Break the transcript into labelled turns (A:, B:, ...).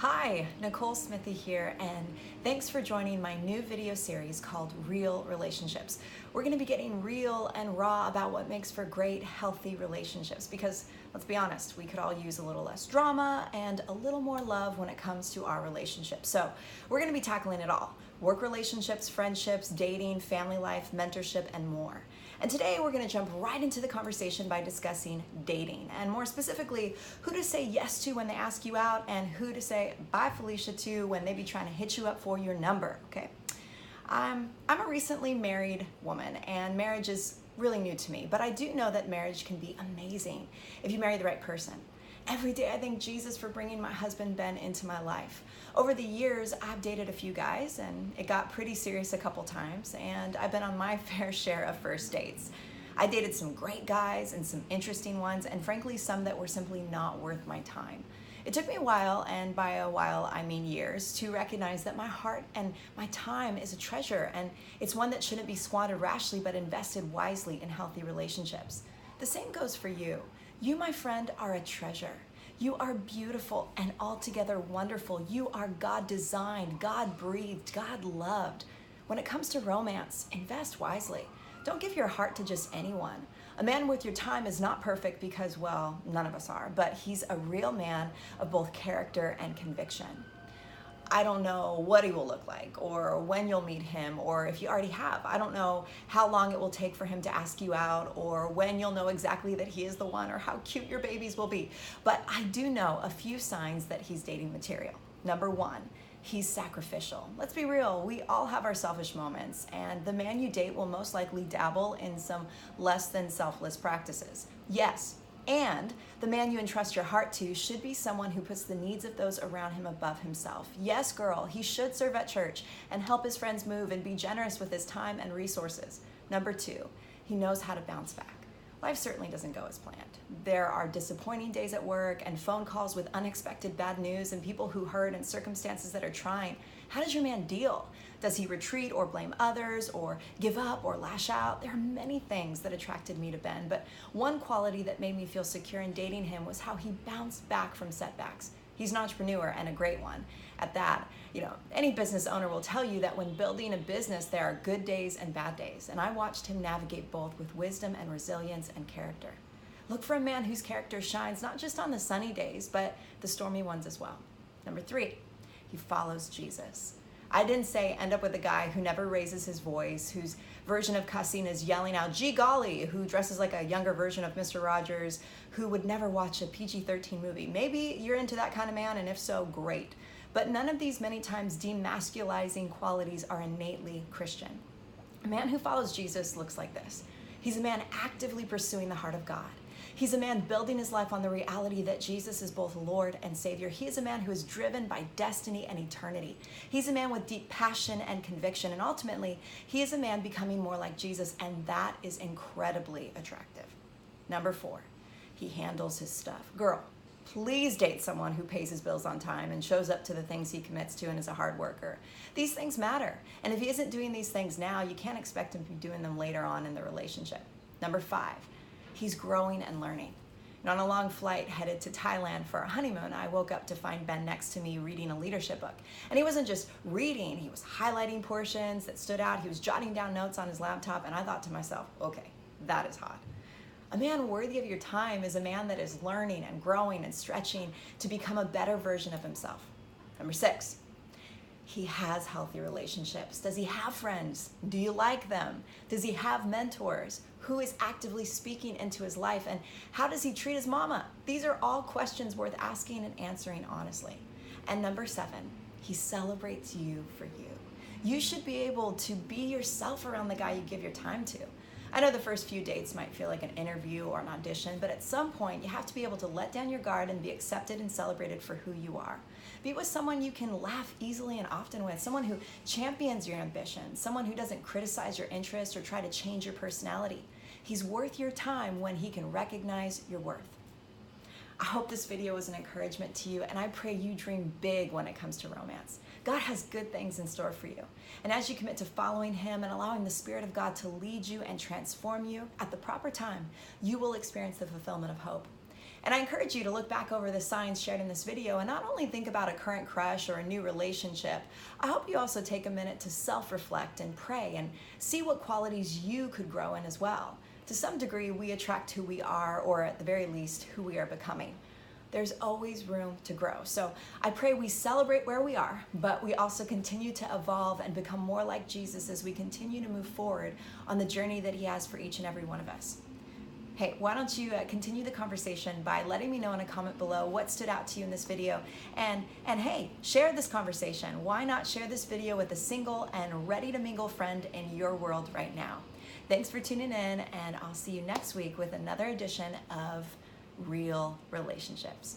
A: Hi, Nicole Smithee here, and thanks for joining my new video series called Real Relationships. We're going to be getting real and raw about what makes for great, healthy relationships because, let's be honest, we could all use a little less drama and a little more love when it comes to our relationships. So we're going to be tackling it all: work relationships, friendships, dating, family life, mentorship, and more. And today we're going to jump right into the conversation by discussing dating, and more specifically, who to say yes to when they ask you out and who to say bye Felicia to when they be trying to hit you up for your number, okay? I'm a recently married woman, and marriage is really new to me, but I do know that marriage can be amazing if you marry the right person. Every day I thank Jesus for bringing my husband Ben into my life. Over the years, I've dated a few guys, and it got pretty serious a couple times, and I've been on my fair share of first dates. I dated some great guys and some interesting ones, and frankly, some that were simply not worth my time. It took me a while, and by a while I mean years, to recognize that my heart and my time is a treasure, and it's one that shouldn't be squandered rashly but invested wisely in healthy relationships. The same goes for you. You, my friend, are a treasure. You are beautiful and altogether wonderful. You are God-designed, God-breathed, God-loved. When it comes to romance, invest wisely. Don't give your heart to just anyone. A man worth your time is not perfect because, well, none of us are, but he's a real man of both character and conviction. I don't know what he will look like, or when you'll meet him, or if you already have. I don't know how long it will take for him to ask you out, or when you'll know exactly that he is the one, or how cute your babies will be. But I do know a few signs that he's dating material. Number one, he's sacrificial. Let's be real, we all have our selfish moments, and the man you date will most likely dabble in some less than selfless practices. Yes. And the man you entrust your heart to should be someone who puts the needs of those around him above himself. Yes, girl, he should serve at church and help his friends move and be generous with his time and resources. Number two, he knows how to bounce back. Life certainly doesn't go as planned. There are disappointing days at work and phone calls with unexpected bad news and people who hurt and circumstances that are trying. How does your man deal? Does he retreat or blame others or give up or lash out? There are many things that attracted me to Ben, but one quality that made me feel secure in dating him was how he bounced back from setbacks. He's an entrepreneur and a great one. At that, any business owner will tell you that when building a business, there are good days and bad days, and I watched him navigate both with wisdom and resilience and character. Look for a man whose character shines not just on the sunny days, but the stormy ones as well. Number three, he follows Jesus. I didn't say end up with a guy who never raises his voice, whose version of cussing is yelling out, "Gee golly," who dresses like a younger version of Mr. Rogers, who would never watch a PG-13 movie. Maybe you're into that kind of man, and if so, great. But none of these many times demasculizing qualities are innately Christian. A man who follows Jesus looks like this. He's a man actively pursuing the heart of God. He's a man building his life on the reality that Jesus is both Lord and Savior. He is a man who is driven by destiny and eternity. He's a man with deep passion and conviction. And ultimately, he is a man becoming more like Jesus, and that is incredibly attractive. Number four, he handles his stuff. Girl, please date someone who pays his bills on time and shows up to the things he commits to and is a hard worker. These things matter. And if he isn't doing these things now, you can't expect him to be doing them later on in the relationship. Number five, he's growing and learning. And on a long flight headed to Thailand for our honeymoon, I woke up to find Ben next to me reading a leadership book. And he wasn't just reading, he was highlighting portions that stood out. He was jotting down notes on his laptop, and I thought to myself, okay, that is hot. A man worthy of your time is a man that is learning and growing and stretching to become a better version of himself. Number six, he has healthy relationships. Does he have friends? Do you like them? Does he have mentors? Who is actively speaking into his life? And how does he treat his mama? These are all questions worth asking and answering honestly. And number seven, he celebrates you for you. You should be able to be yourself around the guy you give your time to. I know the first few dates might feel like an interview or an audition, but at some point you have to be able to let down your guard and be accepted and celebrated for who you are. Be with someone you can laugh easily and often with, someone who champions your ambition, someone who doesn't criticize your interests or try to change your personality. He's worth your time when he can recognize your worth. I hope this video was an encouragement to you, and I pray you dream big when it comes to romance. God has good things in store for you. And as you commit to following him and allowing the Spirit of God to lead you and transform you at the proper time, you will experience the fulfillment of hope. And I encourage you to look back over the signs shared in this video and not only think about a current crush or a new relationship. I hope you also take a minute to self-reflect and pray and see what qualities you could grow in as well. To some degree, we attract who we are, or at the very least, who we are becoming. There's always room to grow. So I pray we celebrate where we are, but we also continue to evolve and become more like Jesus as we continue to move forward on the journey that he has for each and every one of us. Hey, why don't you continue the conversation by letting me know in a comment below what stood out to you in this video, and hey, share this conversation. Why not share this video with a single and ready to mingle friend in your world right now? Thanks for tuning in, and I'll see you next week with another edition of Real Relationships.